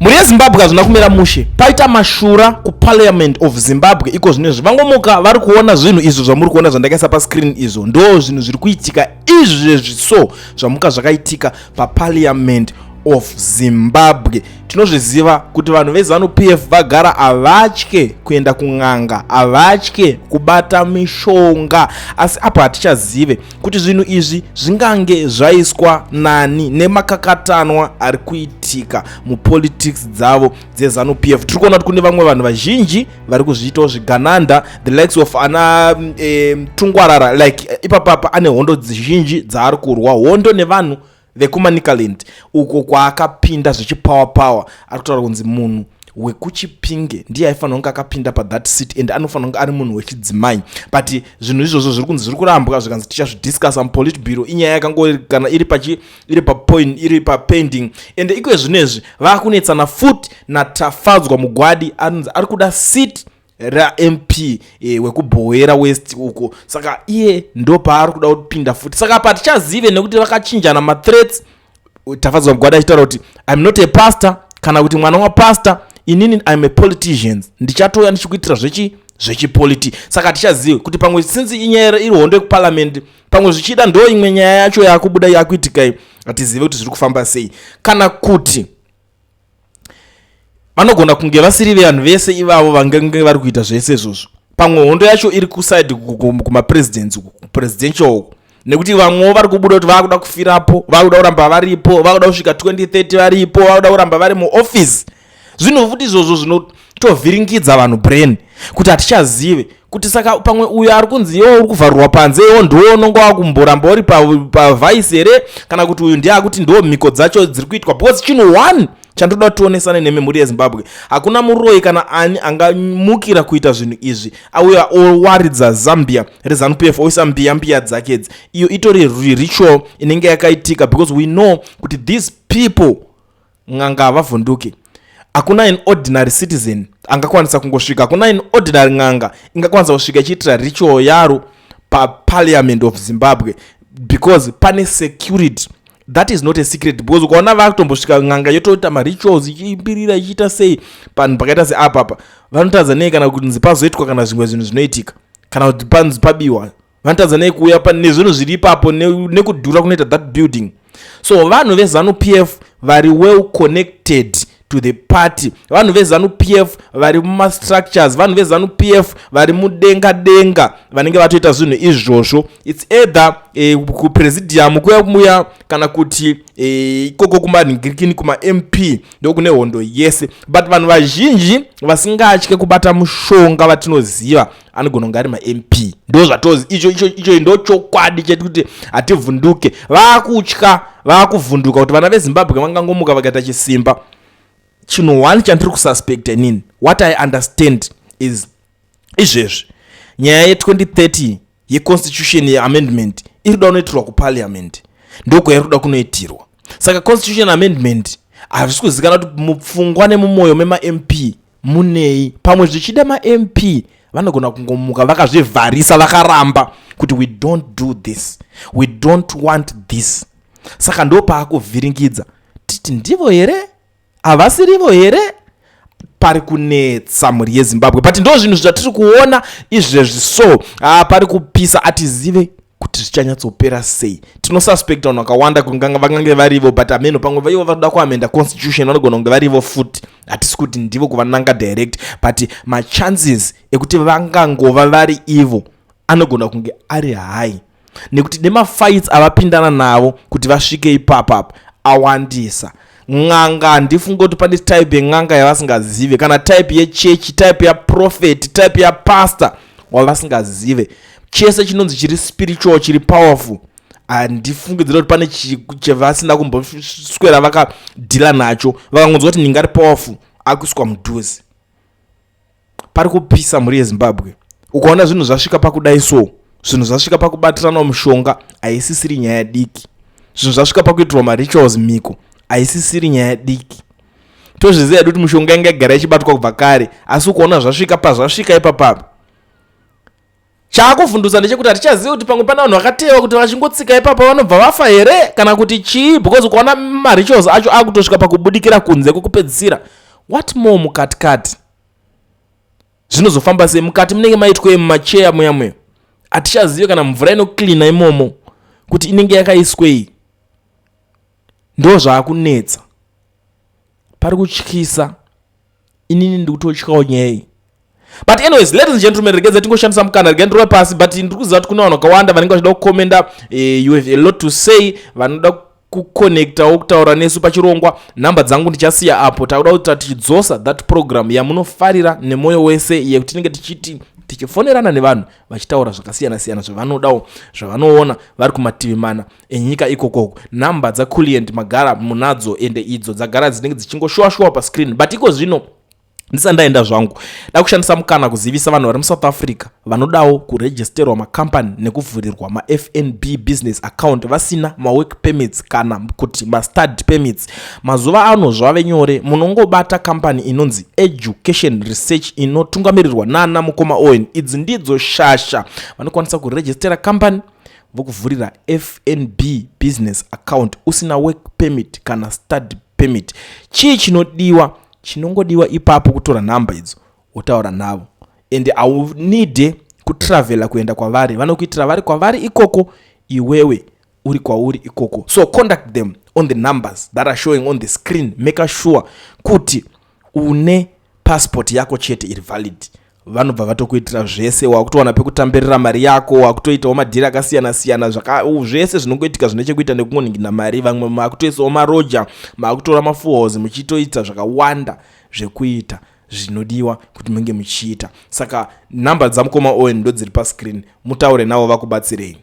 muri yeZimbabwe hazvina kumira mushe. Paita mashura kuparliament of Zimbabwe iko zvinezvi vangomuka vari kuona zvinhu izvo zvamuri kuona zvandakaisa pascreen izvo ndo zvinhu zviri kuitika izvezvi so zvamuka zvakaitika paparliament of Zimbabwe. Tinozviziva kuti vanhu veZANU-PF vagara avatye kuenda kun'anga, avatye kubata mishonga, asi apo hatichazive kuti zvinhu izvi zvingange zvaiswa nani nemakakatanwa ari kuitika mupolitics dzavo dzeZANU-PF. Tiri kuona kuti kune vamwe vanhu vazhinji vari kuzviitawo zvigananda, the likes of ana Tungwarara, like ipapapa ane hondo zhinji dzaari kurwa, hondo nevanhu vekuManicaland uko kwaakapinda zvichipower ari kutaura kunzi munhu wekuChipinge ndiye aifanira kunge akapinda pathat seat and anofanira kunge ari munhu wechidzimai, but zvinhu izvozvo zviri kunzi zviri kurambwa zvikanzi tichazvidiscussa mupolitburo, inyaya yakangori kana iri papoint iri papending, and iko zvinezvi vakunetsana futi naTafadzwa Mugwadi ari kuda seat raMP wekubhoera West uko, saka iye ndo paari kuda kupinda futi. Saka apa tichazive nekuti vakachinjana mathreats. Tafadzwa Mugwadi achitaura kuti I'm not a pastor, kana kuti mwana wapastor, inini I'm a politician, ndichatoya ndichikuitira zvechipoliti. Saka tichazive kuti pamwe since inyaya iri hondo yekuparliament, pamwe zvichida ndo imwe nyaya yacho yakubuda yakuitika, atizive kuti zviri kufamba sei, kana kuti vanogona kunge vasiri vanhu vese ivavo vangange vari kuita zvese izvozvo. Pamwe hondo yacho iri kuside kupresidential, nekuti vamwewo vari kubuda kuti vakuda kufirapo, vakuda kuramba varipo, vakuda kusvika 2030 varipo, vakuda kuramba vari muoffice. Zvinhu futi izvozvo zvinotovhiringidza vanhu brain kuti hatichazive kuti saka pamwe uyo ari kunzi iwo uri kuvharurwa panze iwo ndo unongo wakumboramba uri pavice here, kana kuti uyu ndiye akuti ndo mhiko dzacho dziri kuitwa. Because chinhu one chandoda tionesana nemi muri yeZimbabwe, hakuna muroi kana ani angamukira kuita zvinhu izvi auya owaridza Zambia reZANU-PF oisa mbiyambiya dzakedzi. Iyo itori ritual inenge yakaitika, because we know kuti these people ng'anga havavhunduke. Hakuna an ordinary citizen angakwanisa kungosvika, hakuna an ordinary ng'anga ingakwanisa kusvika ichiitira ritual yaro paparliament of Zimbabwe, because pane security. That is not a secret, because ukaona vakutombosvika ng'anga yotoita marituals ichiimbirira ichiita sei panhu pakaita seapapa, vanotadza nei kana kuti pazoitwa kana zvimwe zvinhu zvinoitika, kana kuti panzi pabiwa, vanotadza nei kuuya nezvinhu zviri ipapo nekudhura kunoita that building. So vanhu veZANU-PF vari well connected to the party, vanhu veZANU-PF vari mumastructures, vanhu veZANU-PF vari mudenga vanenge vatoita zvinhu izvozvo. It's either kupresidium kuya kana kuti ikoko kumanhingirikini kuma-MP ndokune hondo yese, but vanhu vazhinji vasingatye kubata mushonga vatinoziva anogona kunge ari ma-MP. Ndo zvatozi icho ndo chokwadi chedu kuti hativhunduke. Vakutya vakuvhunduka kuti vana veZimbabwe vangangomuka vakaita chisimba. Chinhu one chandiri kususpecta nini, what I understand is izvezvi nyaya ye2030 yeconstitution amendment iri kuda kunoitirwa kuparliament, ndoko iri kuda kunoitirwa. Saka constitution amendment hazvisi kuzivikanwa kuti mupfungwa nemumwoyo mema-MP munei. Pamwe zvichida ma-MP vanogona kungomuka vakazvivharisa vakaramba kuti we don't do this, we don't want this. Saka ndo paakuvhiringidza titi ndivo here, havasirivo here, pari kunetsa muri yeZimbabwe. But ndo zvinhu zvatiri kuona izvezvi, so pari kupisa, atizive kuti zvichanyatsoopera sei. Tinosuspecta vanhu vakawanda vangange varivo, but ameno pamwe vaivo varuda kuamenda constitution vanogona kunge varivo futi, hatisi kuti ndivo kuvananga direct, but machances ekuti vangangova vari ivo anogona kunge ari high, nekuti nemafights avapindana navo kuti vasvike ipapapa awandisa. Ng'anga ndifunga kuti pane type yeng'anga yavasingazive, kana type yechechi, type yaprofeti, type yapastor wavasingazive. Chese chinonzi chiri spiritual, chiri powerful, handifungidzira kuti pane chevasina kumboswera vakadhila nacho vakangonzwa kuti ndingari powerful akuiswa mudhuze. Pari kupisa muri yeZimbabwe. Ukaona zvinhu zvasvika pakudai so, zvinhu zvasvika pakubatirana mushonga, haisisiri nyaya diki. Zvinhu zvasvika pakuitirwa marituals miko, haisisiri nyaya diki. Tozviziva kuti mushonga inge gara ichibatwa kubva kare, asi ukaona zvasvika pazvasvika ipapapa. Chaakuvhundutsa ndechekuti hatichazivi kuti pamwe pana vanhu vakatewa kuti vachingotsika ipapa vanobva vafa here kana kuti chii, because ukaona marituals acho akutosvika pakubudikira kunze kwekupedzisira. what more mukatikati zvinozofamba sei mukati munenge maitwa mumacheya muyamwe atichazivi kana mvura inoklina imomo kuti inenge yakaiswei. Ndo zvaakunetsa pari kutyisa, inini ndikutotyawo nyei. But anyways, ladies and gentlemen, regeze tingoshandisa mukana regendrwe pasi, but ndikuziva kuti kuna vanhu vakawanda vanenge vachida kukomenda. You have a lot to say, vanoda kuconnectawo kutaura nesu pachirongwa. Namba dzangu ndichasiya apo, takuda kuti tichidzosa that program yamunofarira nemoyo wese yekuti tinenge tichifonerana nevanhu vachitaura zvakasiyana siyana zvavanodawo, zvavanoona vari kumativi mana enyika ikokoko. Namba dzaCoolient magara munadzo ende idzo dzagara dzinenge dzichingoshowa pascreen. But iko zvino ndisandaenda zvangu da kushandisa mukana kuzivisa vanhu vari muSouth Africa vanodawo kuregisterwa makampani nekuvhurirwa maFNB business account vasina mawork permits kana kuti mastudy permits. Mazuva ano zvave nyore, munongobata kampani inonzi Education Research inotungamirirwa nana Mukoma Owen. Idzi ndidzo shasha vanokwanisa kuregistera kampani vokuvhurira FNB business account usina work permit kana study permit. Chii chinodiwa? Chinongodiwa ipapo kutora namba idzo wotaura navo, and aunide kutravela kuenda kwavari, vanokuitira vari kwavari ikoko, iwewe uri kwauri ikoko. So contact them on the numbers that are showing on the screen. Make sure kuti une passport yako chete iri valid. Vanobva vatokuitira zvese, wakutowana pekutambirira mari yako, wakutoitawo madhiri akasiyana siyana zvese zvinongoitika zvine chekuita nekungoningina mari. Vamwe makutoisawo maroja, makutora mafuhozi, muchitoita zvakawanda zvekuita zvinodiwa kuti munge muchiita. Saka namba dzaMukoma Owen ndo dziri pascreen, mutaure navo vakubatsirei.